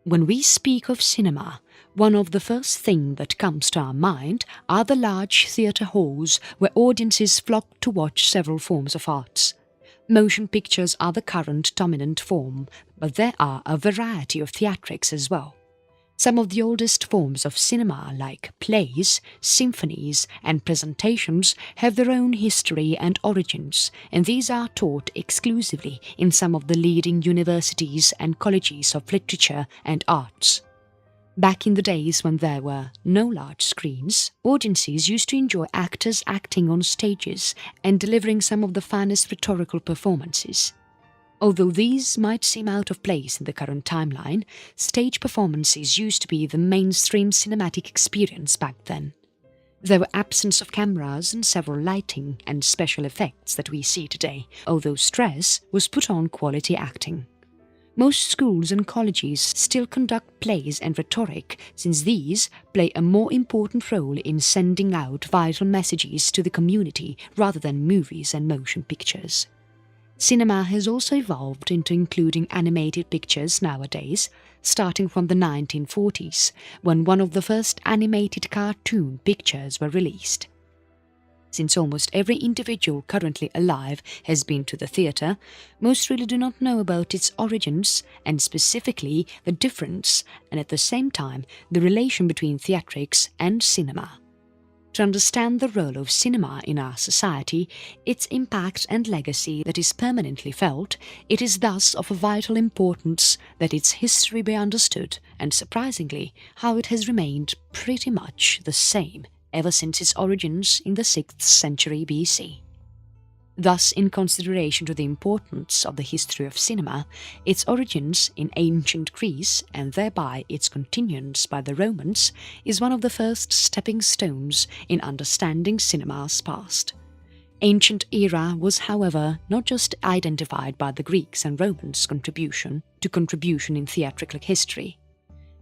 When we speak of cinema, one of the first things that comes to our mind are the large theatre halls where audiences flock to watch several forms of arts. Motion pictures are the current dominant form, but there are a variety of theatrics as well. Some of the oldest forms of cinema, like plays, symphonies and presentations, have their own history and origins, and these are taught exclusively in some of the leading universities and colleges of literature and arts. Back in the days when there were no large screens, audiences used to enjoy actors acting on stages and delivering some of the finest rhetorical performances. Although these might seem out of place in the current timeline, stage performances used to be the mainstream cinematic experience back then. There were absence of cameras and several lighting and special effects that we see today, although stress was put on quality acting. Most schools and colleges still conduct plays and rhetoric, since these play a more important role in sending out vital messages to the community rather than movies and motion pictures. Cinema has also evolved into including animated pictures nowadays, starting from the 1940s, when one of the first animated cartoon pictures were released. Since almost every individual currently alive has been to the theatre, most really do not know about its origins and specifically the difference and at the same time the relation between theatrics and cinema. To understand the role of cinema in our society, its impact and legacy that is permanently felt, it is thus of a vital importance that its history be understood and, surprisingly, how it has remained pretty much the same ever since its origins in the 6th century BC. Thus, in consideration to the importance of the history of cinema, its origins in ancient Greece and thereby its continuance by the Romans is one of the first stepping stones in understanding cinema's past. Ancient era was, however, not just identified by the Greeks and Romans' contribution in theatrical history.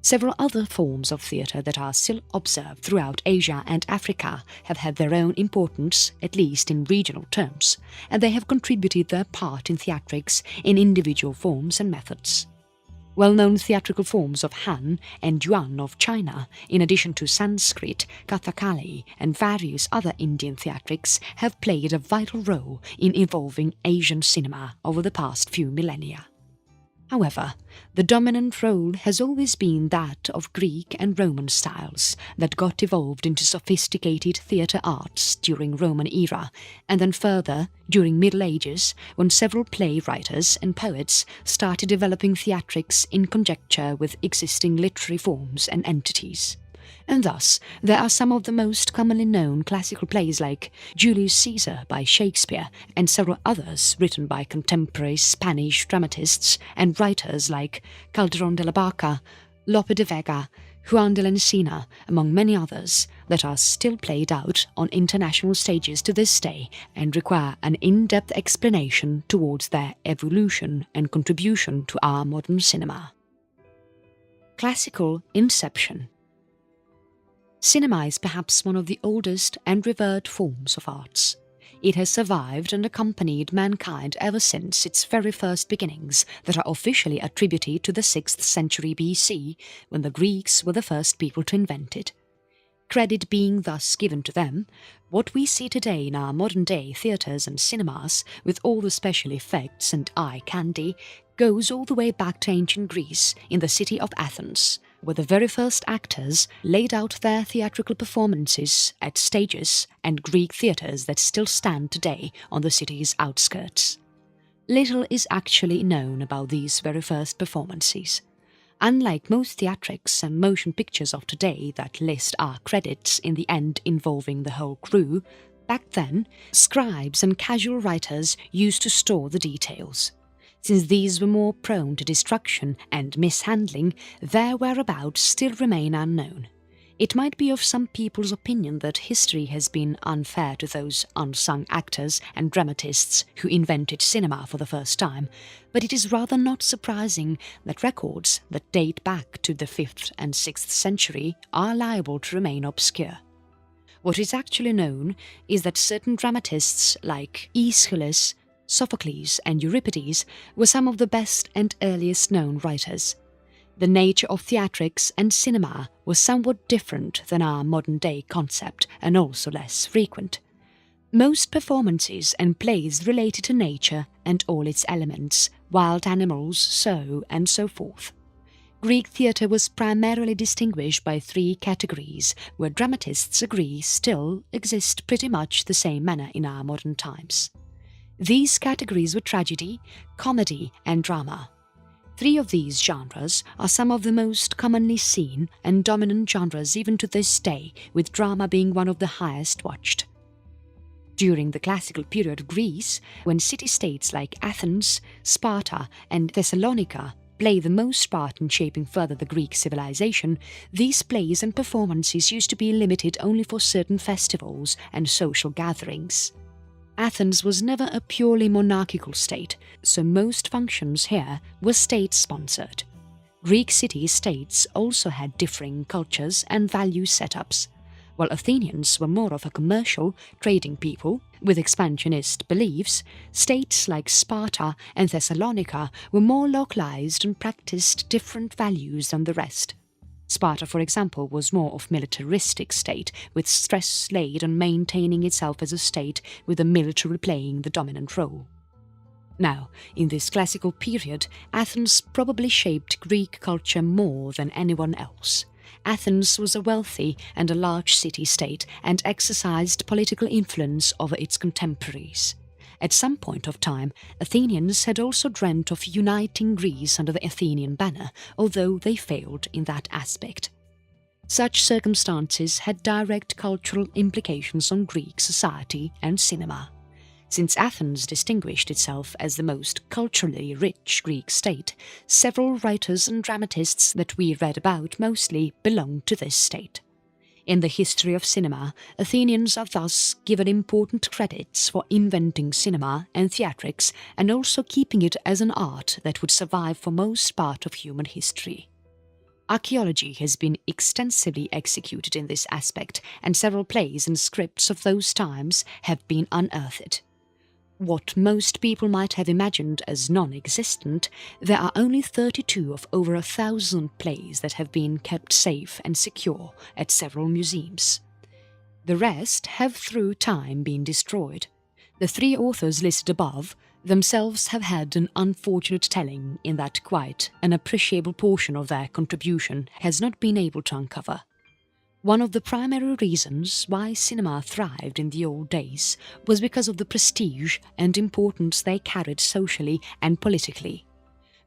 Several other forms of theatre that are still observed throughout Asia and Africa have had their own importance, at least in regional terms, and they have contributed their part in theatrics in individual forms and methods. Well-known theatrical forms of Han and Yuan of China, in addition to Sanskrit, Kathakali and various other Indian theatrics, have played a vital role in evolving Asian cinema over the past few millennia. However, the dominant role has always been that of Greek and Roman styles that got evolved into sophisticated theatre arts during Roman era, and then further during Middle Ages when several playwriters and poets started developing theatrics in conjecture with existing literary forms and entities. And thus, there are some of the most commonly known classical plays like Julius Caesar by Shakespeare and several others written by contemporary Spanish dramatists and writers like Calderón de la Barca, Lope de Vega, Juan de la Encina, among many others, that are still played out on international stages to this day and require an in-depth explanation towards their evolution and contribution to our modern cinema. Classical inception. Cinema is perhaps one of the oldest and revered forms of arts. It has survived and accompanied mankind ever since its very first beginnings that are officially attributed to the 6th century BC, when the Greeks were the first people to invent it. Credit being thus given to them, what we see today in our modern-day theatres and cinemas, with all the special effects and eye candy, goes all the way back to ancient Greece in the city of Athens, where the very first actors laid out their theatrical performances at stages and Greek theatres that still stand today on the city's outskirts. Little is actually known about these very first performances. Unlike most theatrics and motion pictures of today that list our credits in the end involving the whole crew, back then, scribes and casual writers used to store the details. Since these were more prone to destruction and mishandling, their whereabouts still remain unknown. It might be of some people's opinion that history has been unfair to those unsung actors and dramatists who invented cinema for the first time, but it is rather not surprising that records that date back to the 5th and 6th century are liable to remain obscure. What is actually known is that certain dramatists like Aeschylus, Sophocles and Euripides were some of the best and earliest known writers. The nature of theatrics and cinema was somewhat different than our modern-day concept and also less frequent. Most performances and plays related to nature and all its elements, wild animals, so and so forth. Greek theatre was primarily distinguished by three categories, where dramatists agree still exist pretty much the same manner in our modern times. These categories were tragedy, comedy and drama. Three of these genres are some of the most commonly seen and dominant genres even to this day, with drama being one of the highest watched. During the classical period of Greece, when city-states like Athens, Sparta and Thessalonica play the most part in shaping further the Greek civilization, these plays and performances used to be limited only for certain festivals and social gatherings. Athens was never a purely monarchical state, so most functions here were state-sponsored. Greek city-states also had differing cultures and value setups. While Athenians were more of a commercial, trading people with expansionist beliefs, states like Sparta and Thessalonica were more localized and practiced different values than the rest. Sparta, for example, was more of a militaristic state, with stress laid on maintaining itself as a state, with the military playing the dominant role. Now, in this classical period, Athens probably shaped Greek culture more than anyone else. Athens was a wealthy and a large city-state and exercised political influence over its contemporaries. At some point of time, Athenians had also dreamt of uniting Greece under the Athenian banner, although they failed in that aspect. Such circumstances had direct cultural implications on Greek society and cinema. Since Athens distinguished itself as the most culturally rich Greek state, several writers and dramatists that we read about mostly belonged to this state. In the history of cinema, Athenians are thus given important credits for inventing cinema and theatrics and also keeping it as an art that would survive for most part of human history. Archaeology has been extensively executed in this aspect, and several plays and scripts of those times have been unearthed. What most people might have imagined as non-existent, there are only 32 of over 1,000 plays that have been kept safe and secure at several museums. The rest have through time been destroyed. The three authors listed above themselves have had an unfortunate telling in that quite an appreciable portion of their contribution has not been able to uncover. One of the primary reasons why cinema thrived in the old days was because of the prestige and importance they carried socially and politically.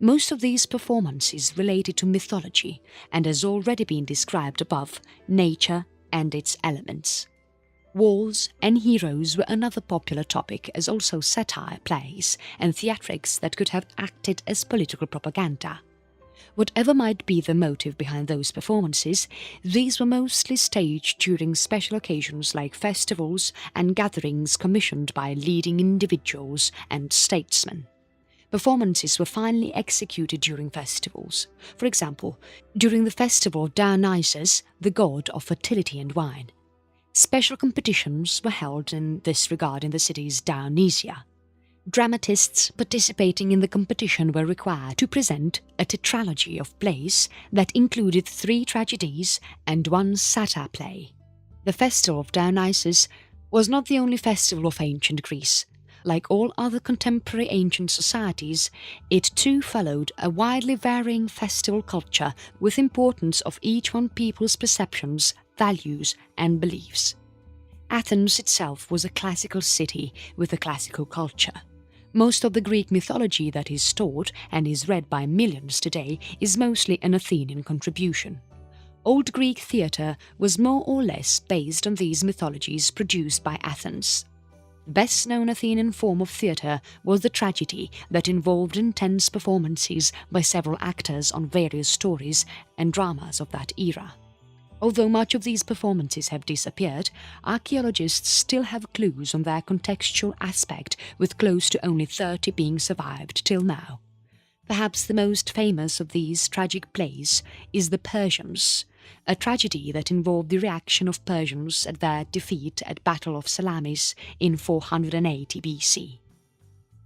Most of these performances related to mythology and, as already been described above, nature and its elements. Wars and heroes were another popular topic, as also satire plays and theatrics that could have acted as political propaganda. Whatever might be the motive behind those performances, these were mostly staged during special occasions like festivals and gatherings commissioned by leading individuals and statesmen. Performances were finally executed during festivals. For example, during the festival of Dionysus, the god of fertility and wine. Special competitions were held in this regard in the city's Dionysia. Dramatists participating in the competition were required to present a tetralogy of plays that included 3 tragedies and 1 satyr play. The festival of Dionysus was not the only festival of ancient Greece. Like all other contemporary ancient societies, it too followed a widely varying festival culture with importance of each one people's perceptions, values and beliefs. Athens itself was a classical city with a classical culture. Most of the Greek mythology that is taught and is read by millions today is mostly an Athenian contribution. Old Greek theatre was more or less based on these mythologies produced by Athens. The best-known Athenian form of theatre was the tragedy that involved intense performances by several actors on various stories and dramas of that era. Although much of these performances have disappeared, archaeologists still have clues on their contextual aspect, with close to only 30 being survived till now. Perhaps the most famous of these tragic plays is The Persians, a tragedy that involved the reaction of Persians at their defeat at Battle of Salamis in 480 BC.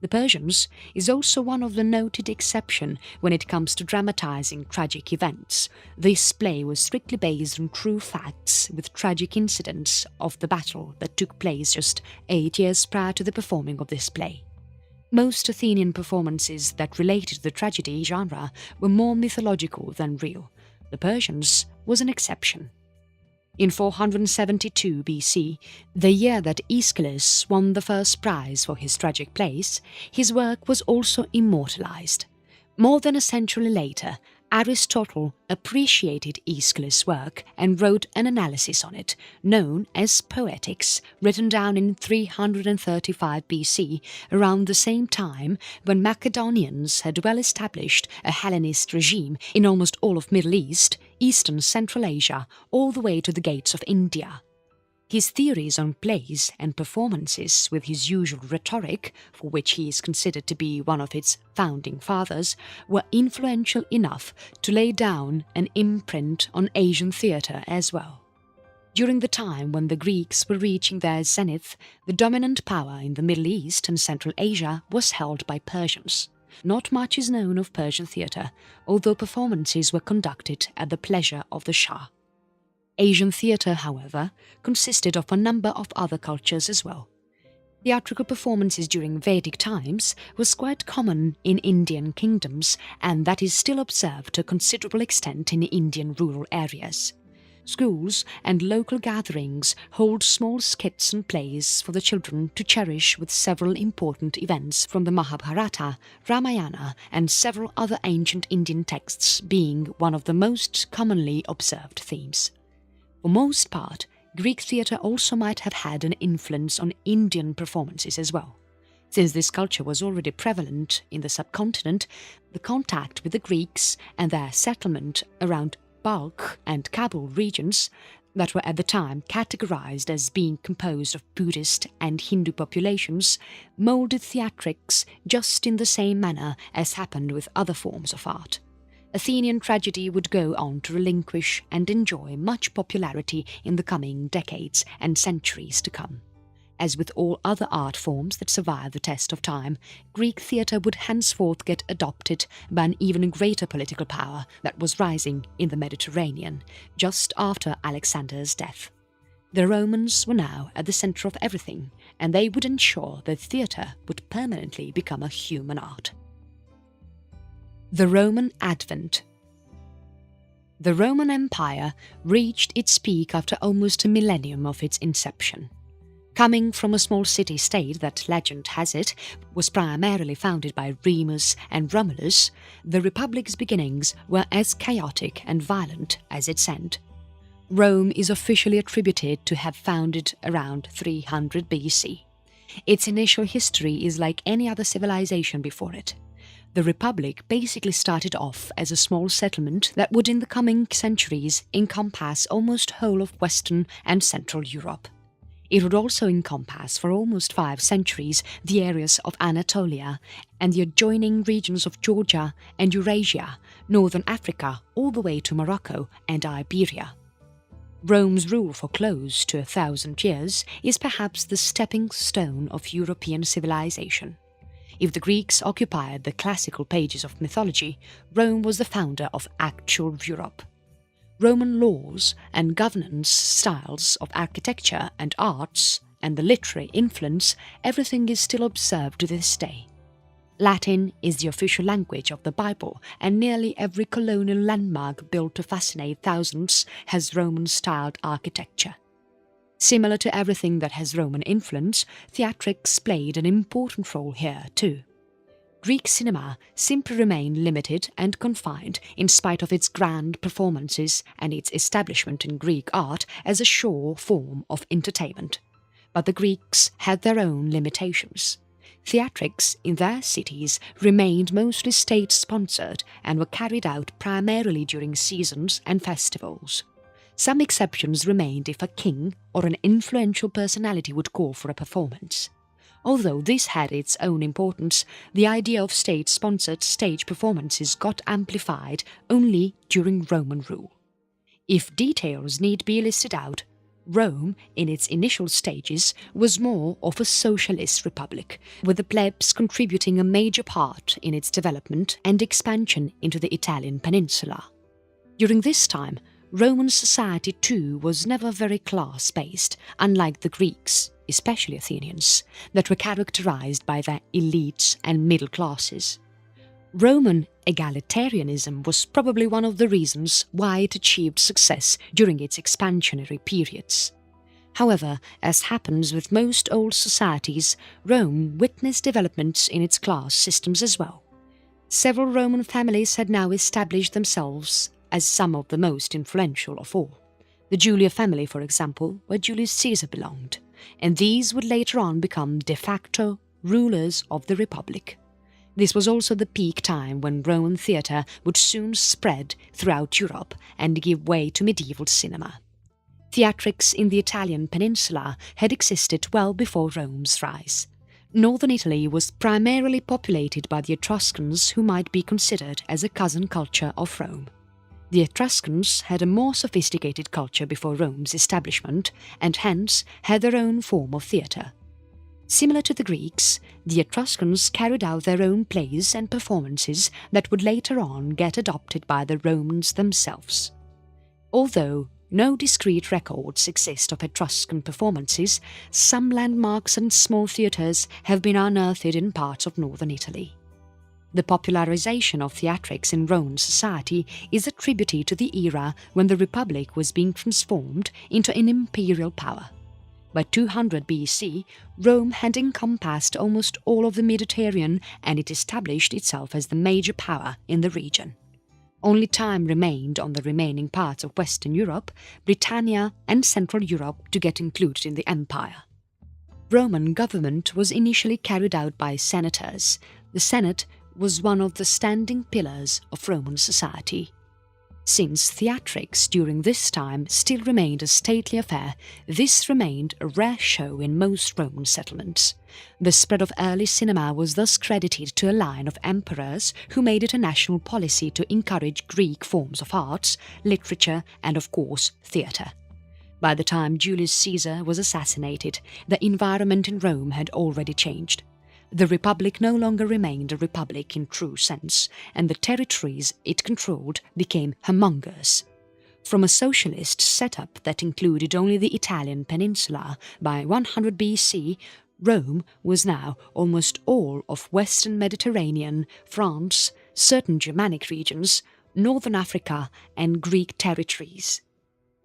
The Persians is also one of the noted exception when it comes to dramatizing tragic events. This play was strictly based on true facts with tragic incidents of the battle that took place just 8 years prior to the performing of this play. Most Athenian performances that related to the tragedy genre were more mythological than real. The Persians was an exception. In 472 BC, the year that Aeschylus won the first prize for his tragic plays, his work was also immortalized. More than a century later, Aristotle appreciated Aeschylus' work and wrote an analysis on it, known as Poetics, written down in 335 BC, around the same time when Macedonians had well established a Hellenist regime in almost all of Middle East, Eastern Central Asia, all the way to the gates of India. His theories on plays and performances, with his usual rhetoric, for which he is considered to be one of its founding fathers, were influential enough to lay down an imprint on Asian theatre as well. During the time when the Greeks were reaching their zenith, the dominant power in the Middle East and Central Asia was held by Persians. Not much is known of Persian theatre, although performances were conducted at the pleasure of the Shah. Asian theatre, however, consisted of a number of other cultures as well. Theatrical performances during Vedic times was quite common in Indian kingdoms, and that is still observed to a considerable extent in Indian rural areas. Schools and local gatherings hold small skits and plays for the children to cherish, with several important events from the Mahabharata, Ramayana and several other ancient Indian texts being one of the most commonly observed themes. For most part, Greek theatre also might have had an influence on Indian performances as well. Since this culture was already prevalent in the subcontinent, the contact with the Greeks and their settlement around Balkh and Kabul regions that were at the time categorized as being composed of Buddhist and Hindu populations molded theatrics just in the same manner as happened with other forms of art. Athenian tragedy would go on to relinquish and enjoy much popularity in the coming decades and centuries to come. As with all other art forms that survive the test of time, Greek theatre would henceforth get adopted by an even greater political power that was rising in the Mediterranean just after Alexander's death. The Romans were now at the centre of everything, and they would ensure that theatre would permanently become a human art. The Roman Advent. The Roman Empire reached its peak after almost a millennium of its inception. Coming from a small city-state that, legend has it, was primarily founded by Remus and Romulus, the Republic's beginnings were as chaotic and violent as its end. Rome is officially attributed to have founded around 300 BC. Its initial history is like any other civilization before it. The Republic basically started off as a small settlement that would in the coming centuries encompass almost whole of Western and Central Europe. It would also encompass for almost 5 centuries the areas of Anatolia and the adjoining regions of Georgia and Eurasia, Northern Africa all the way to Morocco and Iberia. Rome's rule for close to 1,000 years is perhaps the stepping stone of European civilization. If the Greeks occupied the classical pages of mythology, Rome was the founder of actual Europe. Roman laws and governance styles of architecture and arts, and the literary influence, everything is still observed to this day. Latin is the official language of the Bible, and nearly every colonial landmark built to fascinate thousands has Roman-styled architecture. Similar to everything that has Roman influence, theatrics played an important role here too. Greek cinema simply remained limited and confined in spite of its grand performances and its establishment in Greek art as a sure form of entertainment. But the Greeks had their own limitations. Theatrics in their cities remained mostly state-sponsored and were carried out primarily during seasons and festivals. Some exceptions remained if a king or an influential personality would call for a performance. Although this had its own importance, the idea of state-sponsored stage performances got amplified only during Roman rule. If details need be listed out, Rome, in its initial stages, was more of a socialist republic, with the plebs contributing a major part in its development and expansion into the Italian peninsula. During this time, Roman society too was never very class-based, unlike the Greeks, especially Athenians, that were characterized by their elites and middle classes. Roman egalitarianism was probably one of the reasons why it achieved success during its expansionary periods. However, as happens with most old societies, Rome witnessed developments in its class systems as well. Several Roman families had now established themselves as some of the most influential of all. The Julia family, for example, where Julius Caesar belonged, and these would later on become de facto rulers of the Republic. This was also the peak time when Roman theatre would soon spread throughout Europe and give way to medieval cinema. Theatrics in the Italian peninsula had existed well before Rome's rise. Northern Italy was primarily populated by the Etruscans, who might be considered as a cousin culture of Rome. The Etruscans had a more sophisticated culture before Rome's establishment and hence had their own form of theatre. Similar to the Greeks, the Etruscans carried out their own plays and performances that would later on get adopted by the Romans themselves. Although no discrete records exist of Etruscan performances, some landmarks and small theatres have been unearthed in parts of northern Italy. The popularization of theatrics in Roman society is attributed to the era when the Republic was being transformed into an imperial power. By 200 BC, Rome had encompassed almost all of the Mediterranean and it established itself as the major power in the region. Only time remained on the remaining parts of Western Europe, Britannia and Central Europe to get included in the empire. Roman government was initially carried out by senators. The Senate was one of the standing pillars of Roman society. Since theatrics during this time still remained a stately affair, this remained a rare show in most Roman settlements. The spread of early cinema was thus credited to a line of emperors who made it a national policy to encourage Greek forms of arts, literature and of course theatre. By the time Julius Caesar was assassinated, the environment in Rome had already changed. The Republic no longer remained a republic in true sense, and the territories it controlled became humongous. From a socialist setup that included only the Italian peninsula, by 100 BC, Rome was now almost all of Western Mediterranean, France, certain Germanic regions, Northern Africa and Greek territories.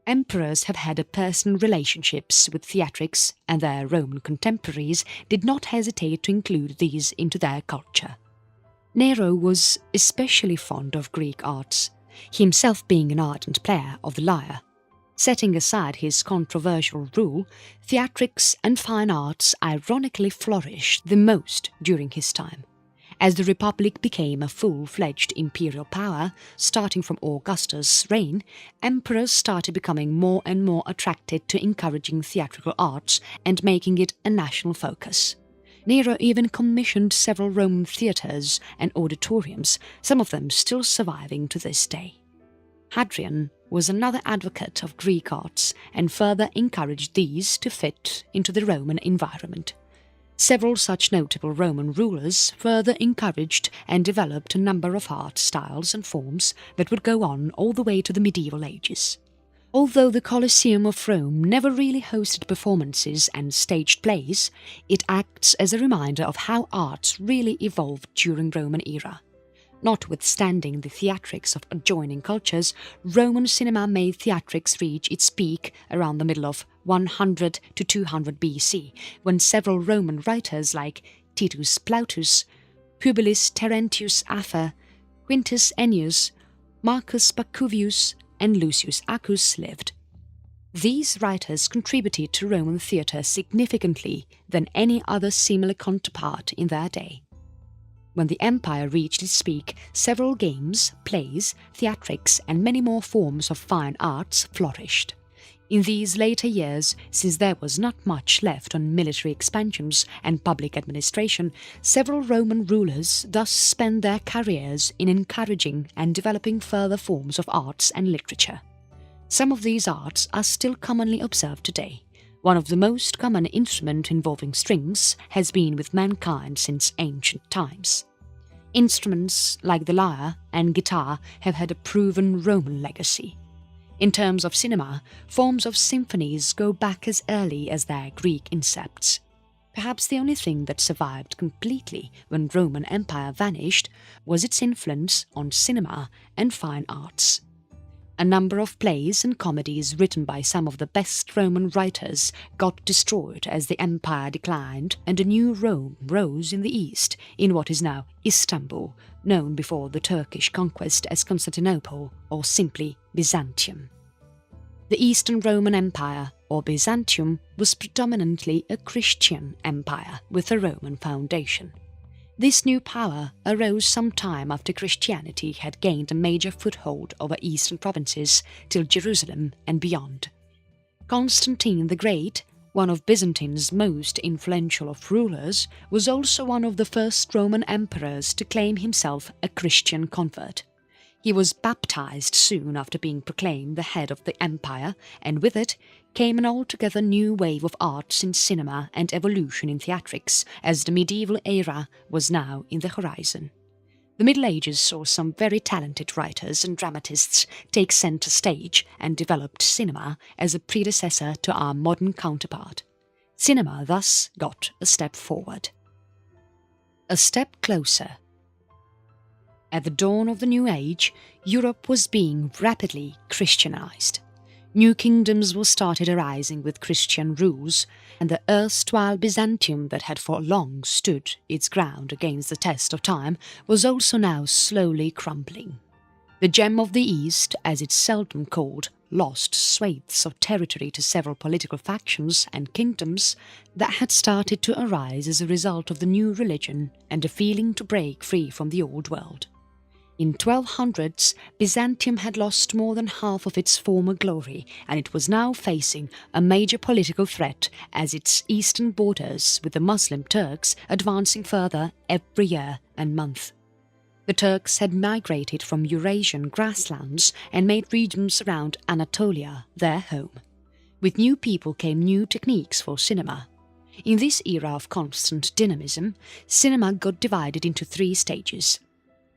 Emperors have had personal relationships with theatrics, and their Roman contemporaries did not hesitate to include these into their culture. Nero was especially fond of Greek arts, himself being an ardent player of the lyre. Setting aside his controversial rule, theatrics and fine arts ironically flourished the most during his time. As the Republic became a full-fledged imperial power, starting from Augustus' reign, emperors started becoming more and more attracted to encouraging theatrical arts and making it a national focus. Nero even commissioned several Roman theatres and auditoriums, some of them still surviving to this day. Hadrian was another advocate of Greek arts and further encouraged these to fit into the Roman environment. Several such notable Roman rulers further encouraged and developed a number of art styles and forms that would go on all the way to the medieval ages. Although the Colosseum of Rome never really hosted performances and staged plays, it acts as a reminder of how arts really evolved during Roman era. Notwithstanding the theatrics of adjoining cultures, Roman cinema made theatrics reach its peak around the middle of 100 to 200 BC, when several Roman writers like Titus Plautus, Publius Terentius Afer, Quintus Ennius, Marcus Pacuvius and Lucius Acus lived. These writers contributed to Roman theatre significantly than any other similar counterpart in their day. When the empire reached its peak, several games, plays, theatrics and many more forms of fine arts flourished. In these later years, since there was not much left on military expansions and public administration, several Roman rulers thus spent their careers in encouraging and developing further forms of arts and literature. Some of these arts are still commonly observed today. One of the most common instruments involving strings has been with mankind since ancient times. Instruments like the lyre and guitar have had a proven Roman legacy. In terms of cinema, forms of symphonies go back as early as their Greek incepts. Perhaps the only thing that survived completely when Roman Empire vanished was its influence on cinema and fine arts. A number of plays and comedies written by some of the best Roman writers got destroyed as the empire declined and a new Rome rose in the east in what is now Istanbul, known before the Turkish conquest as Constantinople or simply Byzantium. The Eastern Roman Empire, or Byzantium, was predominantly a Christian empire with a Roman foundation. This new power arose some time after Christianity had gained a major foothold over eastern provinces till Jerusalem and beyond. Constantine the Great, one of Byzantine's most influential of rulers, was also one of the first Roman emperors to claim himself a Christian convert. He was baptized soon after being proclaimed the head of the empire, and with it came an altogether new wave of arts in cinema and evolution in theatrics, as the medieval era was now in the horizon. The Middle Ages saw some very talented writers and dramatists take centre stage and developed cinema as a predecessor to our modern counterpart. Cinema thus got a step forward. A step closer. At the dawn of the New Age, Europe was being rapidly Christianized. New kingdoms were started arising with Christian rules, and the erstwhile Byzantium that had for long stood its ground against the test of time was also now slowly crumbling. The gem of the East, as it's seldom called, lost swathes of territory to several political factions and kingdoms that had started to arise as a result of the new religion and a feeling to break free from the old world. In 1200s, Byzantium had lost more than half of its former glory, and it was now facing a major political threat as its eastern borders with the Muslim Turks advancing further every year and month. The Turks had migrated from Eurasian grasslands and made regions around Anatolia their home. With new people came new techniques for cinema. In this era of constant dynamism, cinema got divided into three stages.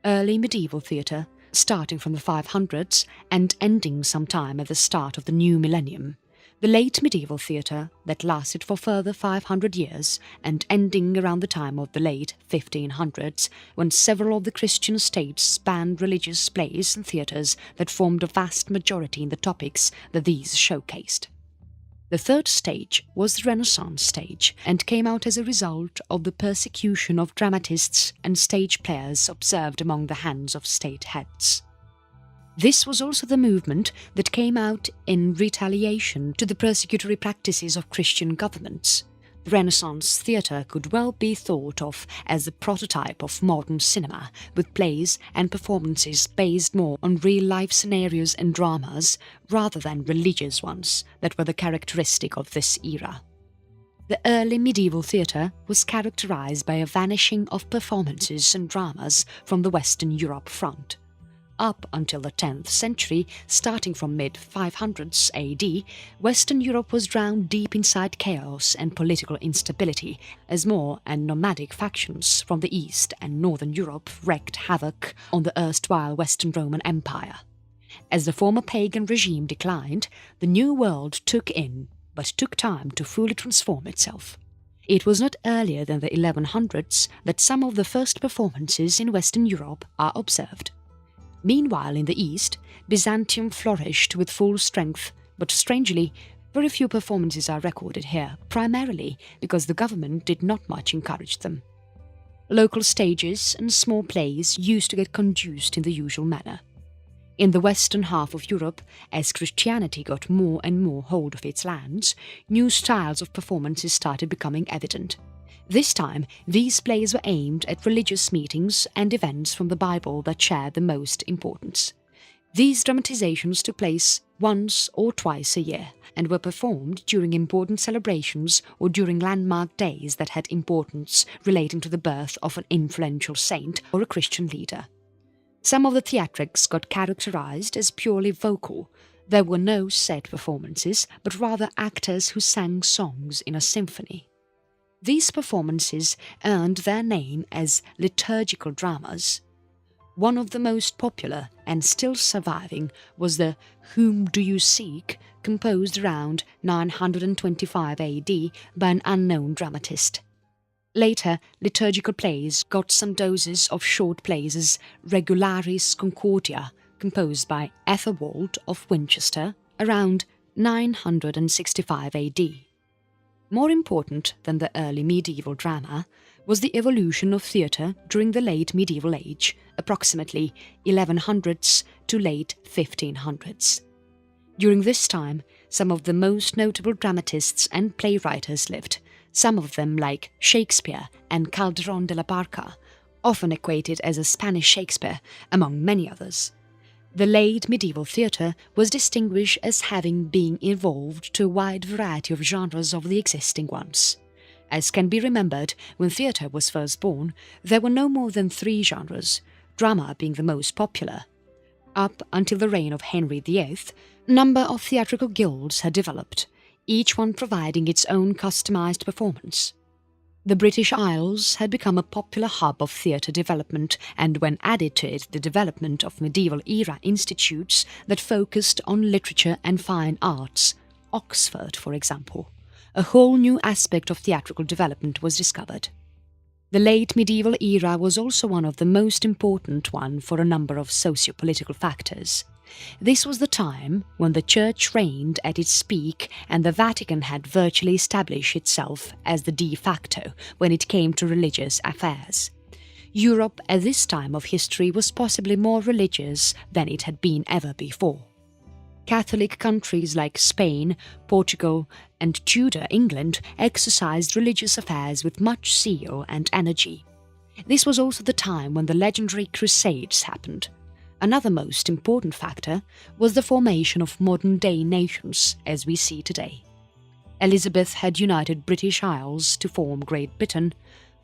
Early medieval theatre, starting from the 500s and ending sometime at the start of the new millennium. The late medieval theatre that lasted for further 500 years and ending around the time of the late 1500s, when several of the Christian states banned religious plays and theatres that formed a vast majority in the topics that these showcased. The third stage was the Renaissance stage and came out as a result of the persecution of dramatists and stage players observed among the hands of state heads. This was also the movement that came out in retaliation to the persecutory practices of Christian governments. The Renaissance theatre could well be thought of as the prototype of modern cinema, with plays and performances based more on real-life scenarios and dramas rather than religious ones that were the characteristic of this era. The early medieval theatre was characterized by a vanishing of performances and dramas from the Western Europe front. Up until the 10th century, starting from mid-500s AD, Western Europe was drowned deep inside chaos and political instability as more and nomadic factions from the East and Northern Europe wreaked havoc on the erstwhile Western Roman Empire. As the former pagan regime declined, the New World took time to fully transform itself. It was not earlier than the 1100s that some of the first performances in Western Europe are observed. Meanwhile, in the East, Byzantium flourished with full strength, but strangely, very few performances are recorded here, primarily because the government did not much encourage them. Local stages and small plays used to get conducted in the usual manner. In the western half of Europe, as Christianity got more and more hold of its lands, new styles of performances started becoming evident. This time, these plays were aimed at religious meetings and events from the Bible that shared the most importance. These dramatizations took place once or twice a year and were performed during important celebrations or during landmark days that had importance relating to the birth of an influential saint or a Christian leader. Some of the theatrics got characterized as purely vocal, There were no set performances, but rather actors who sang songs in a symphony. These performances earned their name as liturgical dramas. One of the most popular and still surviving was the Whom Do You Seek, composed around 925 AD by an unknown dramatist. Later, liturgical plays got some doses of short plays as Regularis Concordia, composed by Ethelwald of Winchester around 965 AD. More important than the early medieval drama was the evolution of theatre during the late medieval age, approximately 1100s to late 1500s. During this time, some of the most notable dramatists and playwrights lived, some of them like Shakespeare and Calderón de la Barca, often equated as a Spanish Shakespeare, among many others. The late medieval theatre was distinguished as having been evolved to a wide variety of genres of the existing ones. As can be remembered, when theatre was first born, there were no more than 3 genres, drama being the most popular. Up until the reign of Henry VIII, a number of theatrical guilds had developed, each one providing its own customized performance. The British Isles had become a popular hub of theatre development, and when added to it the development of medieval-era institutes that focused on literature and fine arts, Oxford for example, a whole new aspect of theatrical development was discovered. The late medieval era was also one of the most important one for a number of socio-political factors. This was the time when the Church reigned at its peak and the Vatican had virtually established itself as the de facto when it came to religious affairs. Europe at this time of history was possibly more religious than it had been ever before. Catholic countries like Spain, Portugal and Tudor England exercised religious affairs with much zeal and energy. This was also the time when the legendary Crusades happened. Another most important factor was the formation of modern-day nations as we see today. Elizabeth had united British Isles to form Great Britain,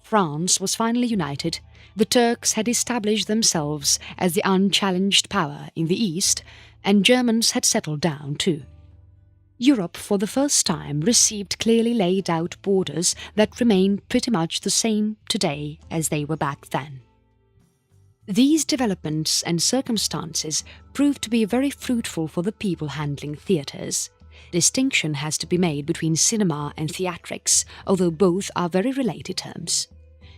France was finally united, the Turks had established themselves as the unchallenged power in the East, and Germans had settled down too. Europe for the first time received clearly laid out borders that remain pretty much the same today as they were back then. These developments and circumstances proved to be very fruitful for the people handling theatres. Distinction has to be made between cinema and theatrics, although both are very related terms.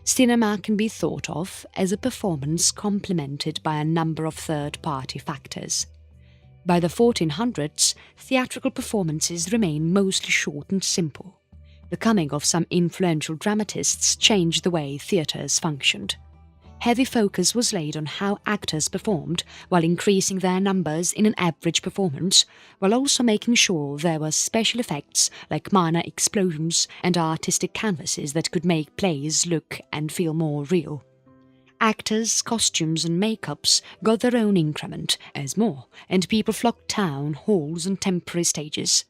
Cinema can be thought of as a performance complemented by a number of third-party factors. By the 1400s, theatrical performances remained mostly short and simple. The coming of some influential dramatists changed the way theatres functioned. Heavy focus was laid on how actors performed while increasing their numbers in an average performance, while also making sure there were special effects like minor explosions and artistic canvases that could make plays look and feel more real. Actors, costumes and makeups got their own increment as more, and people flocked town halls and temporary stages.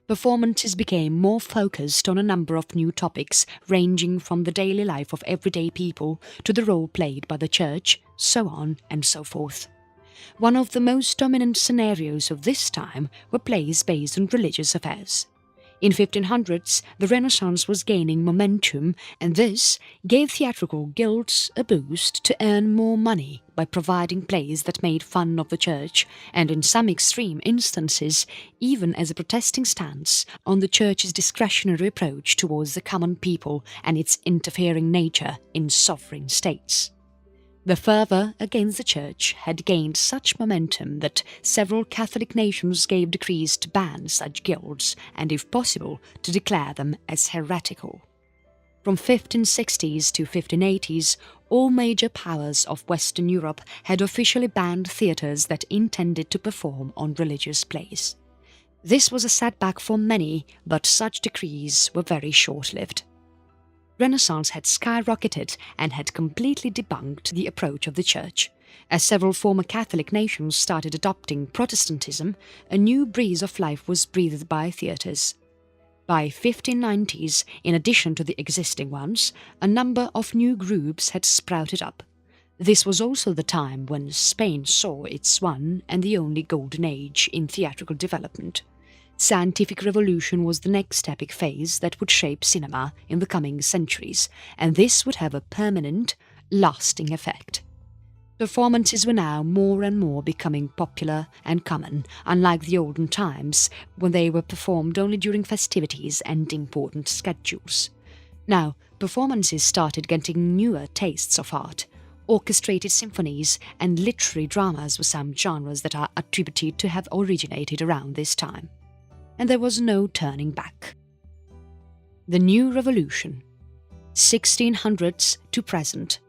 Performances became more focused on a number of new topics ranging from the daily life of everyday people to the role played by the church, so on and so forth. One of the most dominant scenarios of this time were plays based on religious affairs. In 1500s, the Renaissance was gaining momentum, and this gave theatrical guilds a boost to earn more money by providing plays that made fun of the church, and in some extreme instances, even as a protesting stance on the church's discretionary approach towards the common people and its interfering nature in sovereign states. The fervour against the church had gained such momentum that several Catholic nations gave decrees to ban such guilds and, if possible, to declare them as heretical. From 1560s to 1580s, all major powers of Western Europe had officially banned theatres that intended to perform on religious plays. This was a setback for many, but such decrees were very short-lived. Renaissance had skyrocketed and had completely debunked the approach of the Church. As several former Catholic nations started adopting Protestantism, a new breeze of life was breathed by theatres. By 1590s, in addition to the existing ones, a number of new groups had sprouted up. This was also the time when Spain saw its one and the only golden age in theatrical development. Scientific revolution was the next epic phase that would shape cinema in the coming centuries, and this would have a permanent, lasting effect. Performances were now more and more becoming popular and common, unlike the olden times when they were performed only during festivities and important schedules. Now, performances started getting newer tastes of art. Orchestrated symphonies and literary dramas were some genres that are attributed to have originated around this time. And there was no turning back. The New Revolution, 1600s to present.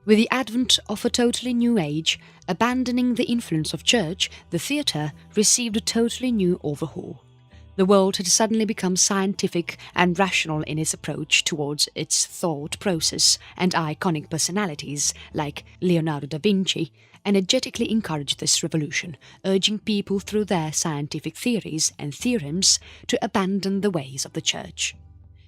With the advent of a totally new age, abandoning the influence of church, the theatre received a totally new overhaul. The world had suddenly become scientific and rational in its approach towards its thought process, and iconic personalities like Leonardo da Vinci energetically encouraged this revolution, urging people through their scientific theories and theorems to abandon the ways of the church.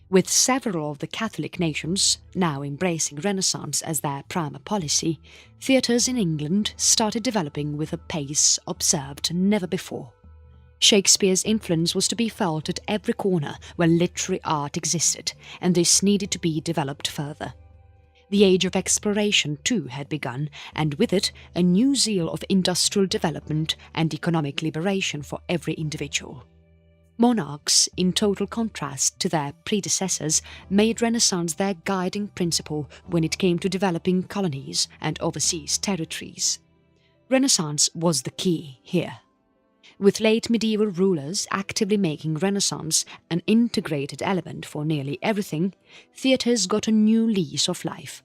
With several of the Catholic nations now embracing Renaissance as their prima policy, theatres in England started developing with a pace observed never before. Shakespeare's influence was to be felt at every corner where literary art existed, and this needed to be developed further. The age of exploration too had begun, and with it a new zeal of industrial development and economic liberation for every individual. Monarchs, in total contrast to their predecessors, made Renaissance their guiding principle when it came to developing colonies and overseas territories. Renaissance was the key here. With late medieval rulers actively making Renaissance an integrated element for nearly everything, theatres got a new lease of life.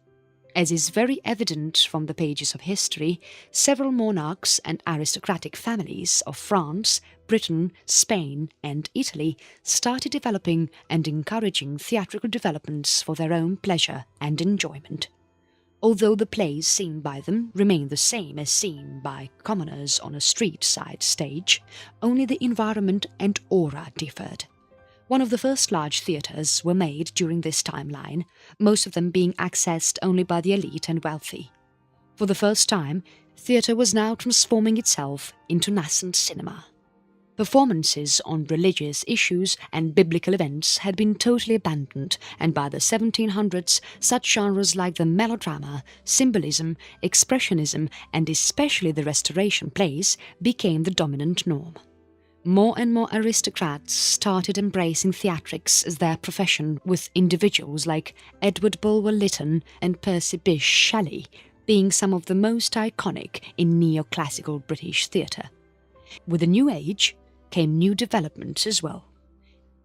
As is very evident from the pages of history, several monarchs and aristocratic families of France, Britain, Spain and Italy started developing and encouraging theatrical developments for their own pleasure and enjoyment. Although the plays seen by them remained the same as seen by commoners on a street-side stage, only the environment and aura differed. One of the first large theatres were made during this timeline, most of them being accessed only by the elite and wealthy. For the first time, theatre was now transforming itself into nascent cinema. Performances on religious issues and biblical events had been totally abandoned, and by the 1700s, such genres like the melodrama, symbolism, expressionism, and especially the Restoration plays became the dominant norm. More and more aristocrats started embracing theatrics as their profession, with individuals like Edward Bulwer-Lytton and Percy Bysshe Shelley being some of the most iconic in neoclassical British theatre. With the new age came new developments as well.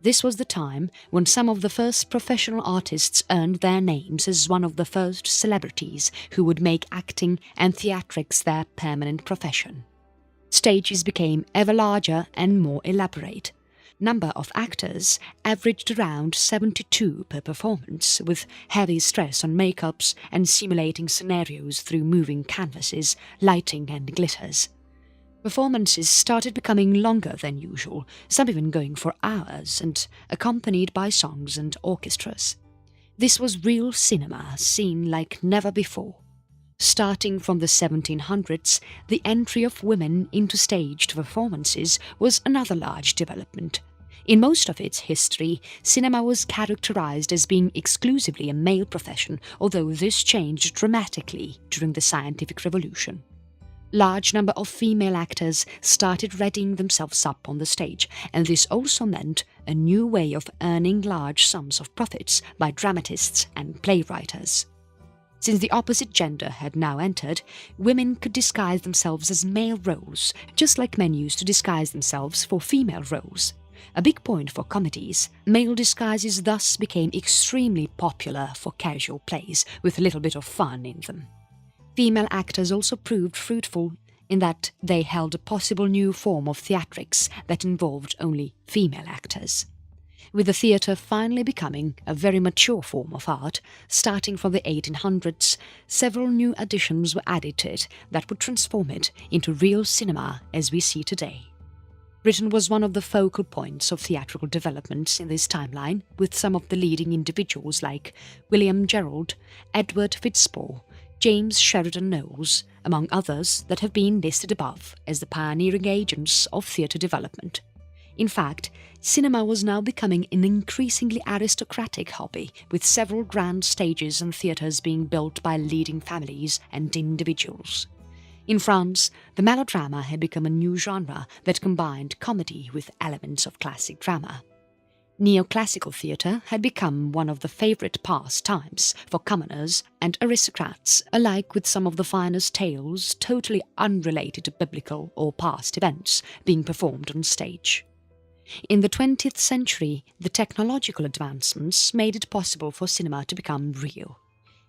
This was the time when some of the first professional artists earned their names as one of the first celebrities who would make acting and theatrics their permanent profession. Stages became ever larger and more elaborate. Number of actors averaged around 72 per performance, with heavy stress on makeups and simulating scenarios through moving canvases, lighting and glitters. Performances started becoming longer than usual, some even going for hours, and accompanied by songs and orchestras. This was real cinema seen like never before. Starting from the 1700s, the entry of women into staged performances was another large development. In most of its history, cinema was characterized as being exclusively a male profession, although this changed dramatically during the scientific revolution. Large number of female actors started readying themselves up on the stage, and this also meant a new way of earning large sums of profits by dramatists and playwriters. Since the opposite gender had now entered, women could disguise themselves as male roles, just like men used to disguise themselves for female roles. A big point for comedies, male disguises thus became extremely popular for casual plays with a little bit of fun in them. Female actors also proved fruitful in that they held a possible new form of theatrics that involved only female actors. With the theatre finally becoming a very mature form of art, starting from the 1800s, several new additions were added to it that would transform it into real cinema as we see today. Britain was one of the focal points of theatrical developments in this timeline, with some of the leading individuals like William Jerrold, Edward Fitzpaul, James Sheridan Knowles, among others that have been listed above as the pioneering agents of theatre development. In fact, cinema was now becoming an increasingly aristocratic hobby, with several grand stages and theatres being built by leading families and individuals. In France, the melodrama had become a new genre that combined comedy with elements of classic drama. Neoclassical theatre had become one of the favourite pastimes for commoners and aristocrats alike, with some of the finest tales totally unrelated to biblical or past events being performed on stage. In the 20th century, the technological advancements made it possible for cinema to become real.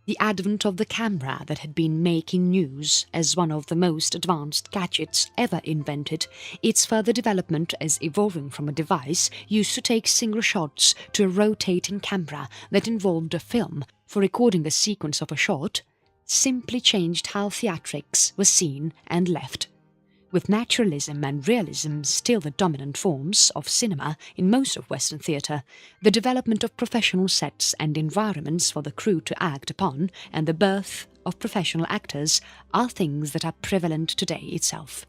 The advent of the camera that had been making news as one of the most advanced gadgets ever invented, its further development as evolving from a device used to take single shots to a rotating camera that involved a film for recording a sequence of a shot, simply changed how theatrics was seen and left. With naturalism and realism still the dominant forms of cinema in most of Western theatre, the development of professional sets and environments for the crew to act upon and the birth of professional actors are things that are prevalent today itself.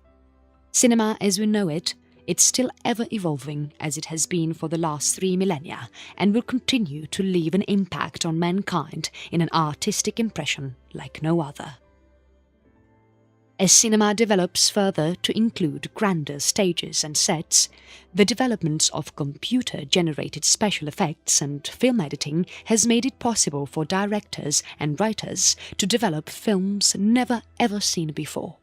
Cinema as we know it, it's still ever evolving as it has been for the last 3 millennia and will continue to leave an impact on mankind in an artistic impression like no other. As cinema develops further to include grander stages and sets, the developments of computer-generated special effects and film editing has made it possible for directors and writers to develop films never ever seen before.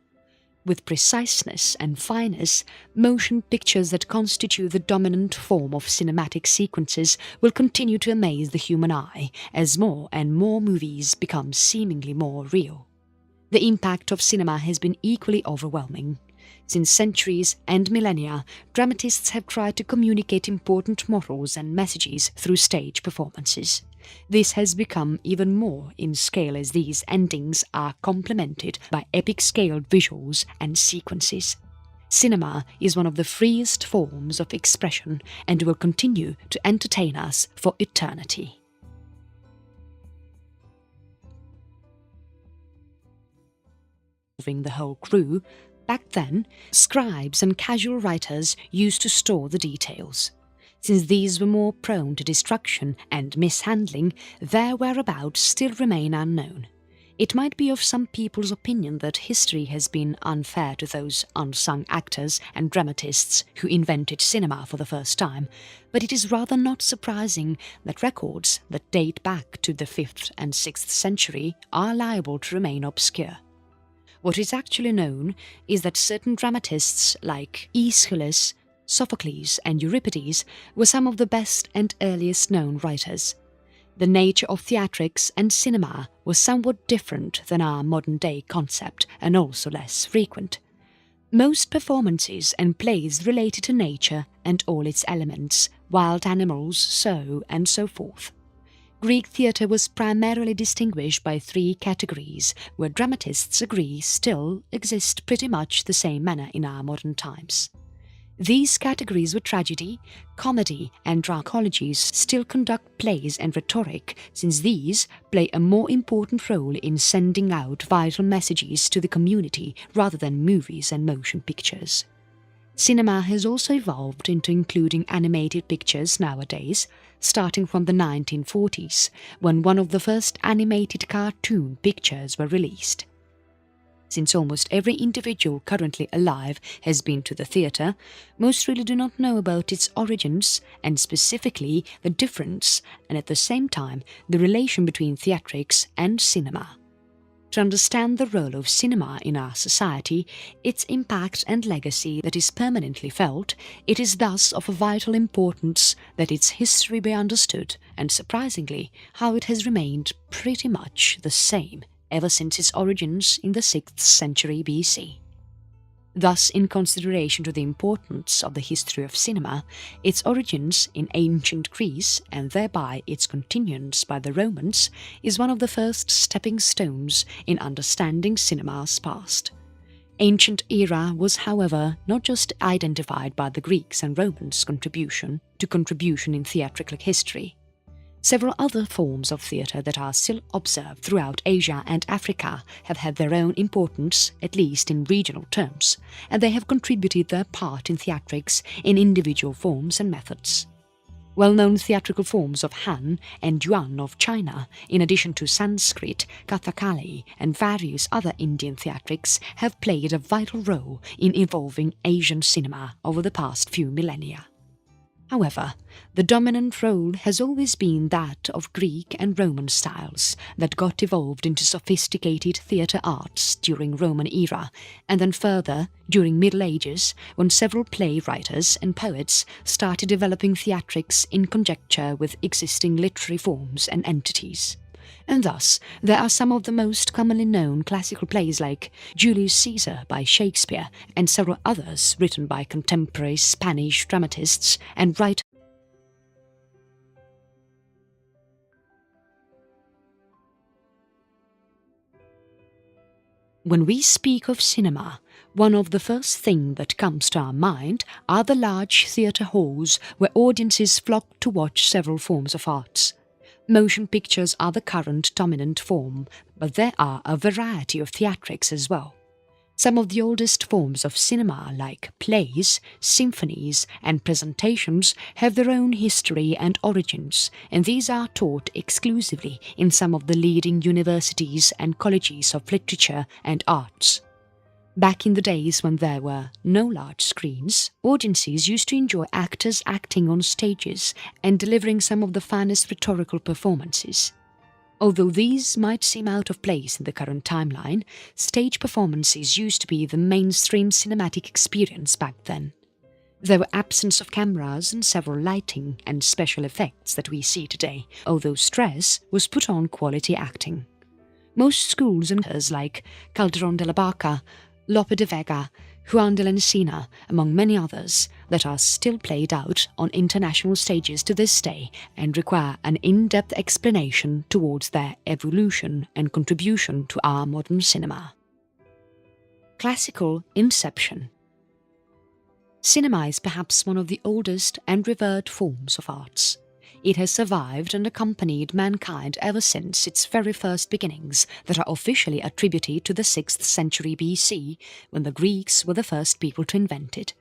With preciseness and fineness, motion pictures that constitute the dominant form of cinematic sequences will continue to amaze the human eye as more and more movies become seemingly more real. The impact of cinema has been equally overwhelming. Since centuries and millennia, dramatists have tried to communicate important morals and messages through stage performances. This has become even more in scale as these endings are complemented by epic-scaled visuals and sequences. Cinema is one of the freest forms of expression and will continue to entertain us for eternity. The whole crew, back then, scribes and casual writers used to store the details. Since these were more prone to destruction and mishandling, their whereabouts still remain unknown. It might be of some people's opinion that history has been unfair to those unsung actors and dramatists who invented cinema for the first time, but it is rather not surprising that records that date back to the 5th and 6th century are liable to remain obscure. What is actually known is that certain dramatists like Aeschylus, Sophocles and Euripides were some of the best and earliest known writers. The nature of theatrics and cinema was somewhat different than our modern-day concept and also less frequent. Most performances and plays related to nature and all its elements, wild animals, so and so forth. Greek theatre was primarily distinguished by 3 categories, where dramatists agree still exist pretty much the same manner in our modern times. These categories were tragedy, comedy and dramacollegies still conduct plays and rhetoric, since these play a more important role in sending out vital messages to the community rather than movies and motion pictures. Cinema has also evolved into including animated pictures nowadays, starting from the 1940s, when one of the first animated cartoon pictures were released. Since almost every individual currently alive has been to the theatre, most really do not know about its origins and specifically the difference and at the same time the relation between theatrics and cinema. To understand the role of cinema in our society, its impact and legacy that is permanently felt, it is thus of a vital importance that its history be understood and, surprisingly, how it has remained pretty much the same ever since its origins in the 6th century BC. Thus, in consideration to the importance of the history of cinema, its origins in ancient Greece and thereby its continuance by the Romans is one of the first stepping stones in understanding cinema's past. Ancient era was, however, not just identified by the Greeks and Romans' contribution in theatrical history. Several other forms of theatre that are still observed throughout Asia and Africa have had their own importance, at least in regional terms, and they have contributed their part in theatrics in individual forms and methods. Well-known theatrical forms of Han and Yuan of China, in addition to Sanskrit, Kathakali and various other Indian theatrics, have played a vital role in evolving Asian cinema over the past few millennia. However, the dominant role has always been that of Greek and Roman styles that got evolved into sophisticated theatre arts during Roman era, and then further during Middle Ages when several playwriters and poets started developing theatrics in conjecture with existing literary forms and entities. And thus, there are some of the most commonly known classical plays like Julius Caesar by Shakespeare and several others written by contemporary Spanish dramatists and writers. When we speak of cinema, one of the first things that comes to our mind are the large theatre halls where audiences flock to watch several forms of arts. Motion pictures are the current dominant form, but there are a variety of theatrics as well. Some of the oldest forms of cinema, like plays, symphonies and presentations, have their own history and origins, and these are taught exclusively in some of the leading universities and colleges of literature and arts. Back in the days when there were no large screens, audiences used to enjoy actors acting on stages and delivering some of the finest rhetorical performances. Although these might seem out of place in the current timeline, stage performances used to be the mainstream cinematic experience back then. There were absence of cameras and several lighting and special effects that we see today, although stress was put on quality acting. Most schools and theatres like Calderón de la Barca, Lope de Vega, Juan de la Encina, among many others, that are still played out on international stages to this day and require an in-depth explanation towards their evolution and contribution to our modern cinema. Classical inception. Cinema is perhaps one of the oldest and revered forms of arts. It has survived and accompanied mankind ever since its very first beginnings that are officially attributed to the 6th century BC, when the Greeks were the first people to invent it.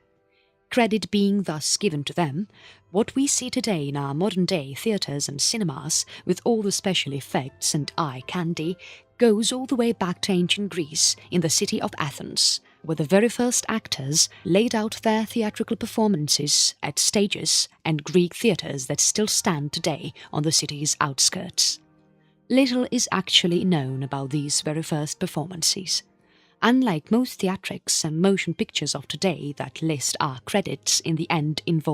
Credit being thus given to them, what we see today in our modern-day theatres and cinemas, with all the special effects and eye candy, goes all the way back to ancient Greece in the city of Athens, where the very first actors laid out their theatrical performances at stages and Greek theatres that still stand today on the city's outskirts. Little is actually known about these very first performances. Unlike most theatrics and motion pictures of today that list our credits in the end involved